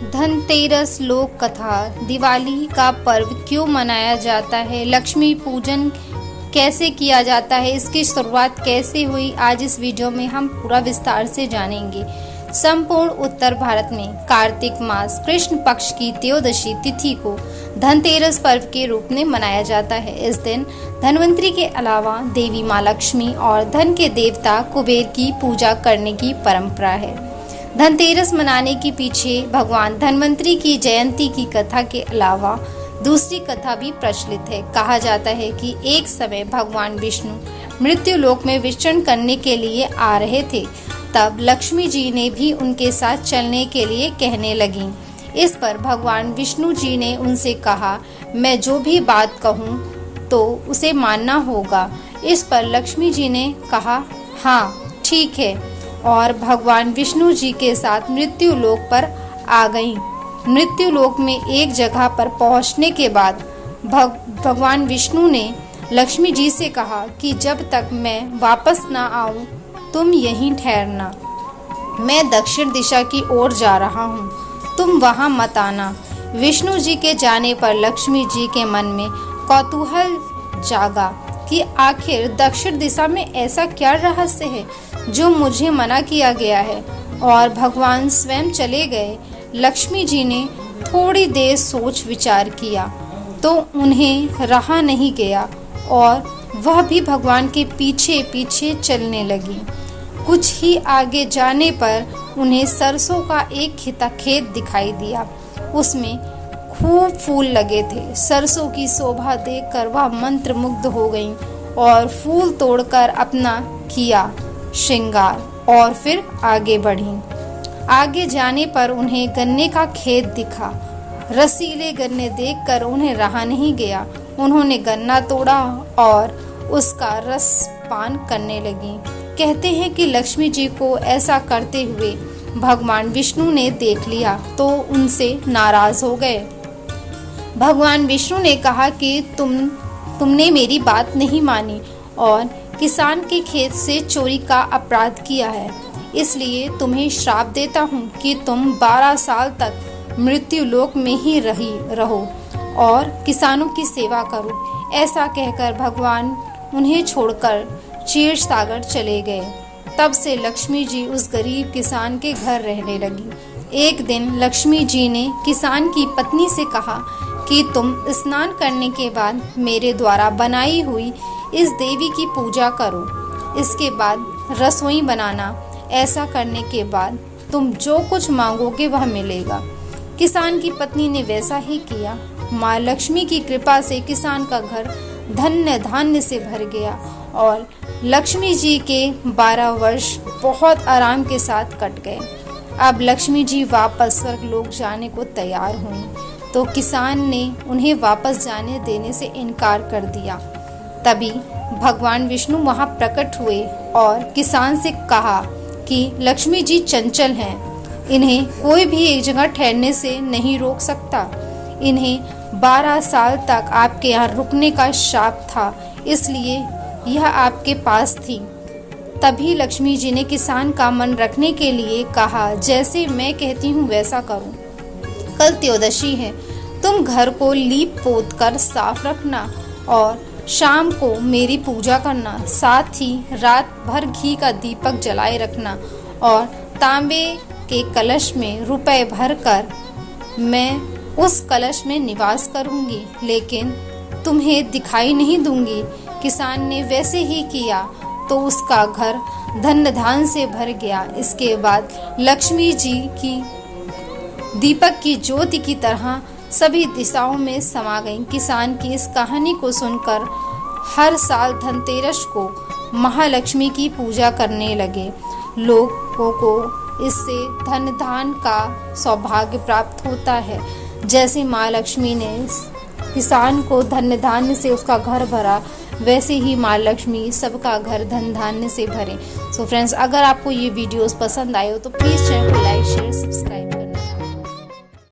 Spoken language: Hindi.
धनतेरस लोक कथा। दिवाली का पर्व क्यों मनाया जाता है, लक्ष्मी पूजन कैसे किया जाता है, इसकी शुरुआत कैसे हुई, आज इस वीडियो में हम पूरा विस्तार से जानेंगे। संपूर्ण उत्तर भारत में कार्तिक मास कृष्ण पक्ष की त्रयोदशी तिथि को धनतेरस पर्व के रूप में मनाया जाता है। इस दिन धनवंतरी के अलावा देवी माँ लक्ष्मी और धन के देवता कुबेर की पूजा करने की परंपरा है। धनतेरस मनाने के पीछे भगवान धनवंतरी की जयंती की कथा के अलावा दूसरी कथा भी प्रचलित है। कहा जाता है कि एक समय भगवान विष्णु मृत्यु लोक में विचरण करने के लिए आ रहे थे, तब लक्ष्मी जी ने भी उनके साथ चलने के लिए कहने लगी। इस पर भगवान विष्णु जी ने उनसे कहा, मैं जो भी बात कहूँ तो उसे मानना होगा। इस पर लक्ष्मी जी ने कहा, हाँ ठीक है, और भगवान विष्णु जी के साथ मृत्यु लोक पर आ गईं। मृत्यु लोक में एक जगह पर पहुंचने के बाद भगवान विष्णु ने लक्ष्मी जी से कहा कि जब तक मैं वापस ना आऊं तुम यहीं ठहरना। मैं दक्षिण दिशा की ओर जा रहा हूं, तुम वहां मत आना। विष्णु जी के जाने पर लक्ष्मी जी के मन में कौतूहल जागा कि आखिर दक्षिण दिशा में ऐसा क्या रहस्य है जो मुझे मना किया गया है, और भगवान स्वयं चले गए। लक्ष्मी जी ने थोड़ी देर सोच विचार किया तो उन्हें रहा नहीं गया और वह भी भगवान के पीछे पीछे चलने लगी। कुछ ही आगे जाने पर उन्हें सरसों का एक खेत दिखाई दिया। उसमें खूब फूल लगे थे। सरसों की शोभा देखकर वह मंत्रमुग्ध हो गईं और फूल तोड़कर अपना किया श्रृंगार और फिर आगे बढ़ीं। आगे जाने पर उन्हें गन्ने का खेत दिखा। रसीले गन्ने देखकर उन्हें रहा नहीं गया। उन्होंने गन्ना तोड़ा और उसका रस पान करने लगी। कहते हैं कि लक्ष्मी जी को ऐसा करते हुए भगवान विष्णु ने देख लिया तो उनसे नाराज हो गए। भगवान विष्णु ने कहा कि तुमने मेरी बात नहीं मानी और किसान के खेत से चोरी का अपराध किया है, इसलिए तुम्हें श्राप देता हूँ कि तुम 12 साल तक मृत्यु लोक में ही रहो और किसानों की सेवा करो। ऐसा कहकर भगवान उन्हें छोड़कर क्षीर सागर चले गए। तब से लक्ष्मी जी उस गरीब किसान के घर रहने लगी। एक दिन लक्ष्मी जी ने किसान की पत्नी से कहा कि तुम स्नान करने के बाद मेरे द्वारा बनाई हुई इस देवी की पूजा करो, इसके बाद रसोई बनाना। ऐसा करने के बाद तुम जो कुछ मांगोगे वह मिलेगा। किसान की पत्नी ने वैसा ही किया। माँ लक्ष्मी की कृपा से किसान का घर धन्य धान्य से भर गया और लक्ष्मी जी के 12 वर्ष बहुत आराम के साथ कट गए। अब लक्ष्मी जी वापस स्वर्गलोक जाने को तैयार हुई तो किसान ने उन्हें वापस जाने देने से इनकार कर दिया। तभी भगवान विष्णु वहां प्रकट हुए और किसान से कहा कि लक्ष्मी जी चंचल हैं, इन्हें कोई भी एक जगह ठहरने से नहीं रोक सकता। इन्हें 12 साल तक आपके यहाँ रुकने का श्राप था, इसलिए यह आपके पास थी। तभी लक्ष्मी जी ने किसान का मन रखने के लिए कहा, जैसे मैं कहती हूँ वैसा करो। कल त्रयोदशी है, तुम घर को लीप पोत कर साफ रखना और शाम को मेरी पूजा करना। साथ ही रात भर घी का दीपक जलाए रखना और तांबे के कलश में रुपए भर कर मैं उस कलश में निवास करूंगी, लेकिन तुम्हें दिखाई नहीं दूंगी। किसान ने वैसे ही किया तो उसका घर धन धान से भर गया। इसके बाद लक्ष्मी जी की दीपक की ज्योति की तरह सभी दिशाओं में समा गईं। किसान की इस कहानी को सुनकर हर साल धनतेरस को महालक्ष्मी की पूजा करने लगे। लोगों को इससे धन धान का सौभाग्य प्राप्त होता है। जैसे माँ लक्ष्मी ने किसान को धन धान्य से उसका घर भरा, वैसे ही माँ लक्ष्मी सबका घर धन धान्य से भरे। सो फ्रेंड्स, अगर आपको ये वीडियोस पसंद आए हो तो प्लीज़ चैनल को लाइक शेयर सब्सक्राइब